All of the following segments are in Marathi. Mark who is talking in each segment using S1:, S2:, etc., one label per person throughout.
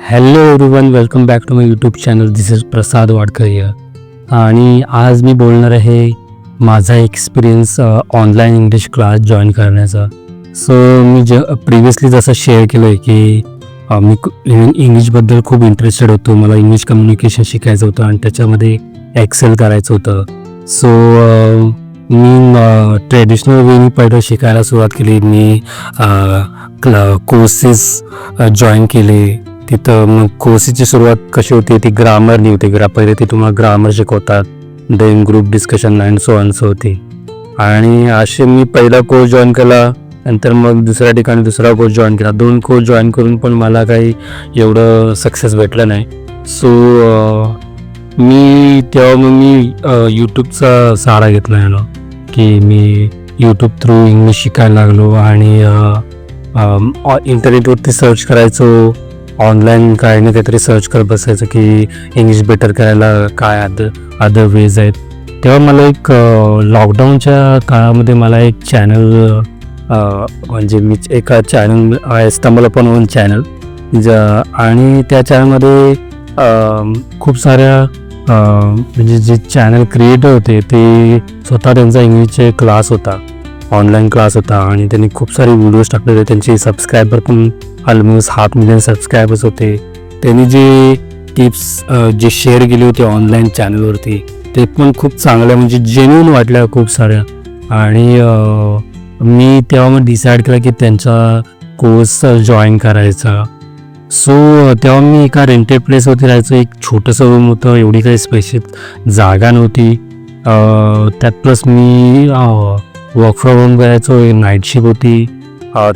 S1: Hello everyone, welcome back to my YouTube channel. This is Prasad Wadkar here. आणि आज मी बोलणार आहे माझा experience online English class join करण्याचा. सो मी प्रिव्हियसली जसं शेअर केलं आहे की मी इंग्लिशबद्दल खूप इंटरेस्टेड होतो. मला इंग्लिश कम्युनिकेशन शिकायचं होतं आणि त्याच्यामध्ये एक्सेल करायचं होतं. सो मी ट्रेडिशनल वेनी पहिलं शिकायला सुरुवात केली. मी कोर्सेस जॉईन केले. तिथं मग कोर्सेसची सुरुवात कशी होती, ती ग्रामरनी होती. पहिले ते तुम्हाला ग्रामर शिकवतात, then group discussion and so होती. आणि असे मी पहिला कोर्स जॉईन केला. नंतर मग दुसऱ्या ठिकाणी दुसरा कोर्स जॉईन केला. 2 कोर्स जॉईन करून पण मला काही एवढं सक्सेस भेटलं नाही. सो तेव्हा मी यूट्यूबचा सहारा घेतला आहे की मी यूट्यूब थ्रू इंग्लिश शिकायला लागलो. आणि इंटरनेटवरती सर्च करायचो, ऑनलाईन काही ना काहीतरी सर्च करत बसायचं की इंग्लिश बेटर करायला काय अदर वेज आहेत. तेव्हा मला एक लॉकडाऊनच्या काळामध्ये मला एक चॅनल म्हणजे मी एका channel stumble upon one channel आणि त्या चॅनलमध्ये खूप साऱ्या म्हणजे जे चॅनल क्रिएटर होते ते स्वतः त्यांचा इंग्लिशचे क्लास होता, ऑनलाईन क्लास होता. आणि त्यांनी खूप सारे व्हिडिओज टाकले होते. त्यांचे सबस्क्रायबर पण ऑलमोस्ट 500,000 सबस्क्रायबर्स होते. त्यांनी जे टिप्स जे शेअर केले होते ऑनलाईन चॅनलवरती ते पण खूप चांगल्या म्हणजे जेन्युइन वाटल्या खूप साऱ्या. आणि मी तेव्हा मग डिसाईड केलं की त्यांचा कोर्स जॉईन करायचा. सो तेव्हा मी एका रेंटेड प्लेसवरती राहायचो. एक छोटंसं रूम होतं, एवढी काही स्पेशल जागा नव्हती. त्यात plus me work from home करायचो, नाईट शिफ्ट होती.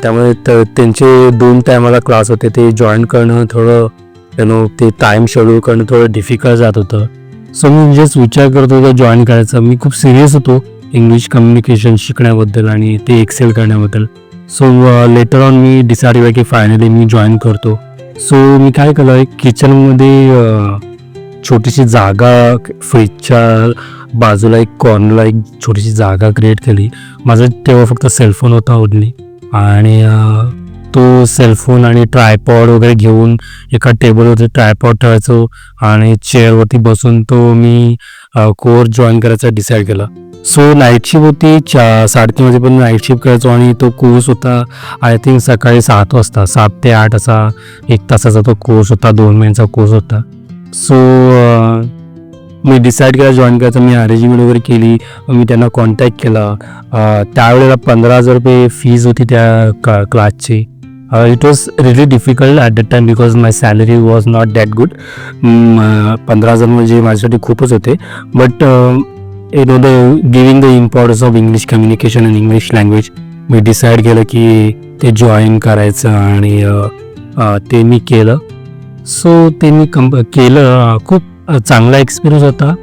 S1: त्यामुळे त्यांचे 2 टायमाला क्लास होते. ते जॉईन करणं थोडं ते टाईम शेड्यूल करणं थोडं डिफिकल्ट जात होतं. सो मी जस्ट विचार करत होतो जॉईन करायचा. मी खूप सिरियस होतो इंग्लिश कम्युनिकेशन शिकण्याबद्दल आणि ते एक्सेल करण्याबद्दल. So later on me decide केलं की फायनली मी जॉईन करतो. सो मी काय केलं, एक किचनमध्ये छोटीशी जागा, फ्रीजच्या बाजूला एक कॉर्नरला एक छोटीशी जागा क्रिएट केली. माझा तेव्हा फक्त सेलफोन होता ओनली. आणि तो सेलफोन आणि ट्रायपॉड वगैरे घेऊन एका टेबलवरती ट्रायपॉड ठेवायचो आणि चेअरवरती बसून तो मी कोर्स जॉईन करायचा डिसाईड केला. सो नाईट शिफ्ट होती, 3:30 वाजेपर्यंत नाईट शिफ्ट करायचो. आणि तो कोर्स होता आय थिंक सकाळी 7 वाजता, 7 ते 8 असा 1 तासाचा तो कोर्स होता, 2 महिन्याचा कोर्स होता. सो मी डिसाईड केला जॉईन करायचं. मी अरेंजमेंट वगैरे केली, मी त्यांना कॉन्टॅक्ट केला. त्यावेळेला 15,000 रुपये फीज होती त्या क्लासची. It was really difficult at that time because my salary was not that good. 15,000 म्हणजे माझ्यासाठी खूपच होते. But the giving the importance of English communication and English language me decide केलं की ते जॉईन करायचं. आणि ते मी केलं. सो ते मी केलं. खूप चांगला एक्सपिरियन्स होता.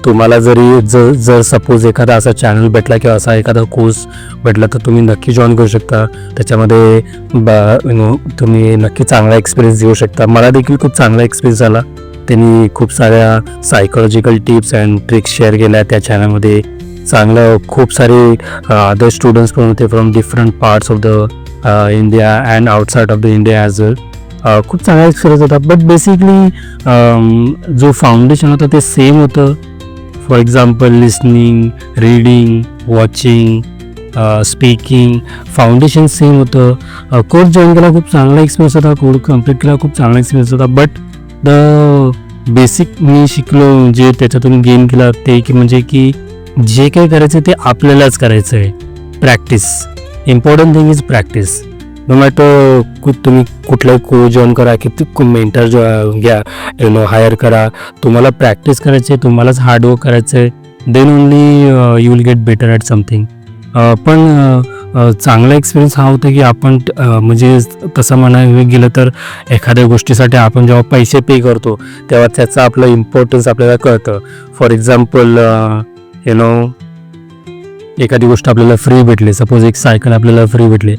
S1: तुम्हाला जर सपोज एखादा असा चॅनल भेटला किंवा असा एखादा कोर्स भेटला तर तुम्ही नक्की जॉईन करू शकता. त्याच्यामध्ये तुम्ही नक्की चांगला एक्सपिरियन्स देऊ शकता. मला देखील खूप चांगला एक्सपिरियन्स आला. त्यांनी खूप साऱ्या psychological tips and tricks share केल्या त्या चॅनलमध्ये. चांगलं खूप सारे अदर स्टुडंट्स पण होते from different parts of the India and outside of the India as well. खूप चांगला एक्सपिरियन्स होता. बट बेसिकली जो फाउंडेशन होतं ते सेम होतं. For example listening, reading, watching, speaking, foundation same होतं. कोर्स जॉईन केला, खूप चांगला एक्सपिरियन्स होता. कोर्स कम्प्लीट केला, खूप चांगला एक्सपिरियन्स होता. बट द बेसिक मी शिकलो जे त्याच्यातून गेन केला ते की म्हणजे की जे काही करायचं ते आपल्यालाच करायचं आहे. Practice, important thing is practice. No matter तुम्ही कुठलाही कोर्स जॉईन करा, किती मेंटर घ्या, हायर करा, तुम्हाला प्रॅक्टिस करायची आहे, तुम्हालाच हार्डवर्क करायचं आहे. Then only you will get better at something. पण चांगला एक्सपिरियन्स हा होता की आपण म्हणजे तसं म्हणायला गेलं तर एखाद्या गोष्टीसाठी आपण जेव्हा पैसे पे करतो तेव्हा त्याचं आपलं इम्पॉर्टन्स आपल्याला कळतं. फॉर एक्झाम्पल एखादी गोष्ट आपल्याला फ्री भेटली, सपोज एक सायकल आपल्याला फ्री भेटली,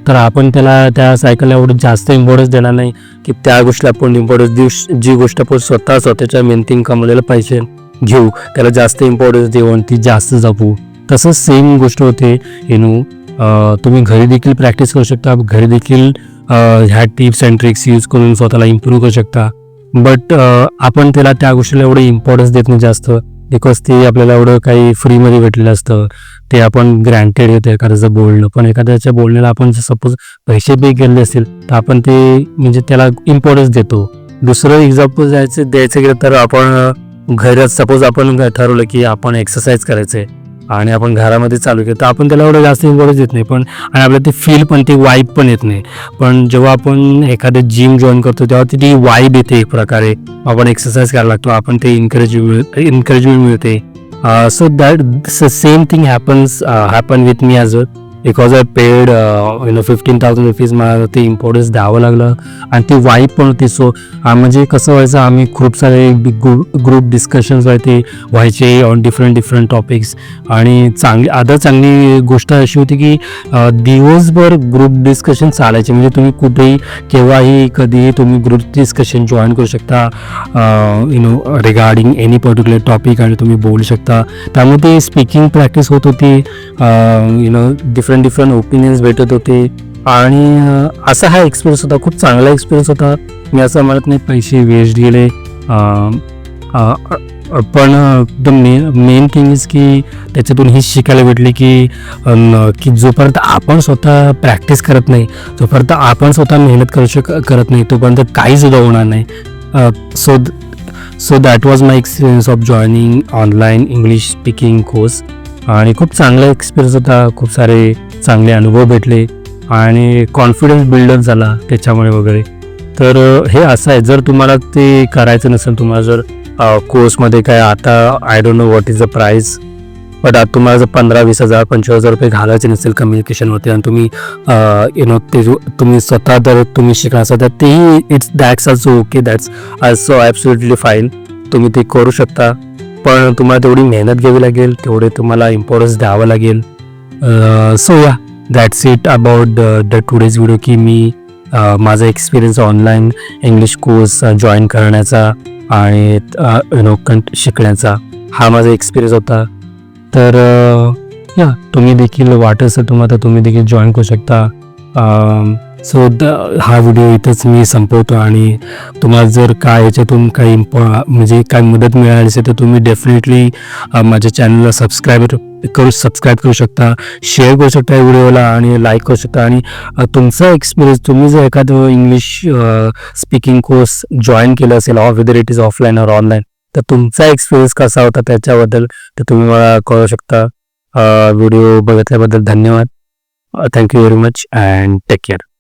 S1: तर आपण त्या सायकलला एवढं जास्त इम्पॉर्टन्स देणार नाही की त्या गोष्टीला आपण इम्पॉर्टन्स देऊ. जी गोष्ट आपण स्वतःच्या मेहनतीने कमवलेलं पैसे घेऊ त्याला जास्त इम्पॉर्टन्स देऊ आणि ती जास्त जपू. तसंच सेम गोष्ट होते. तुम्ही घरी देखील प्रॅक्टिस करू शकता. घरी देखील ह्या टिप्स अँड ट्रिक्स यूज करून स्वतःला इम्प्रूव्ह करू शकता. बट आपण त्याला त्या गोष्टीला एवढं इम्पॉर्टन्स देत नाही जास्त, बिकॉज ते आपल्याला एवढं काही फ्रीमध्ये भेटलेलं असतं. ते आपण ग्रँटेड घेतो एखाद्याचं बोलणं, पण एखाद्याच्या बोलण्याला आपण सपोज पैसे पे केले असतील तर आपण ते म्हणजे त्याला इम्पॉर्टन्स देतो. दुसरं एक्झाम्पल द्यायचं गेलं तर आपण घरात सपोज आपण ठरवलं की आपण एक्सरसाइज करायचं आहे आणि आपण घरामध्ये चालू केलं तर आपण त्याला एवढं जास्त इम्पॉर्टन्स देत नाही, पण आणि आपल्याला ते फील पण ती वाईब पण येत नाही. पण जेव्हा आपण एखादं जिम जॉईन करतो तेव्हा ती वाईब येते एक प्रकारे, आपण एक्सरसाइज करायला लागतो, आपण ते एन्करेजमेंट मिळते. So that same thing happen with me as well, because I paid 15,000 rupees. मला ते इम्पॉर्टन्स द्यावं लागलं आणि ती वाईब पण होती. सो म्हणजे कसं व्हायचं, आम्ही खूप सारे ग्रुप डिस्कशन्स व्हायचे ऑन डिफरंट टॉपिक्स. आणि चांगली गोष्ट अशी होती की दिवसभर ग्रुप डिस्कशन चालायचे, म्हणजे तुम्ही कुठेही केव्हाही कधीही तुम्ही ग्रुप डिस्कशन जॉईन करू शकता रिगार्डिंग एनी पर्टिक्युलर टॉपिक आणि तुम्ही बोलू शकता. त्यामुळे ते स्पीकिंग प्रॅक्टिस होत होती, डिफरंट ओपिनियन्स भेटत होते. आणि असा हा एक्सपिरियन्स होता, खूप चांगला एक्सपिरियन्स होता. मी असं म्हणत नाही पैसे वेस्ट गेले, पण द मेन थिंग इज की त्याच्यातून हे शिकायला भेटले की जोपर्यंत आपण स्वतः प्रॅक्टिस करत नाही, जोपर्यंत आपण स्वतः मेहनत करत नाही, तोपर्यंत काहीसुद्धा होणार नाही. So that was my experience of joining online English speaking course. आणि खूप चांगला एक्सपिरियन्स होता, खूप सारे चांगले अनुभव भेटले आणि कॉन्फिडन्स बिल्डअप झाला त्याच्यामुळे वगैरे. तर हे असं आहे, जर तुम्हाला ते करायचं नसेल, तुम्हाला जर कोर्समध्ये काय आता I don't know what is the price, but आता तुम्हाला जर 15,000-20,000 25,000 रुपये घालायचे नसेल कम्युनिकेशनवरती आणि तुम्ही ते तुम्ही स्वतः जर तुम्ही शिकणार असाल तर तेही that's also okay, that's also absolutely fine, तुम्ही ते करू शकता. पण तुम्हाला तेवढी मेहनत घ्यावी लागेल, तेवढे तुम्हाला इम्पॉर्टन्स द्यावं लागेल. सो या that's it about the today's video, की मी माझा experience online English course join करण्याचा आणि शिकण्याचा हा माझा एक्सपिरियन्स होता. तर या तुम्ही देखील वाटत असेल तुम्हाला तर तुम्ही देखील जॉईन करू शकता. सो हा व्हिडिओ इथंच मी संपवतो आणि तुम्हाला जर काय याच्यातून काही म्हणजे काय मदत मिळाली असेल तर तुम्ही डेफिनेटली माझ्या चॅनलला सबस्क्राईब करू शकता, शेअर करू शकता या व्हिडिओला आणि लाईक करू शकता. आणि तुमचा एक्सपिरियन्स, तुम्ही जर एखादं इंग्लिश स्पीकिंग कोर्स जॉईन केलं असेल, वेदर इट इज ऑफलाईन और ऑनलाईन, तर तुमचा एक्सपिरियन्स कसा होता त्याच्याबद्दल तर तुम्ही मला कळू शकता. व्हिडिओ बघितल्याबद्दल धन्यवाद. Thank you very much and take care.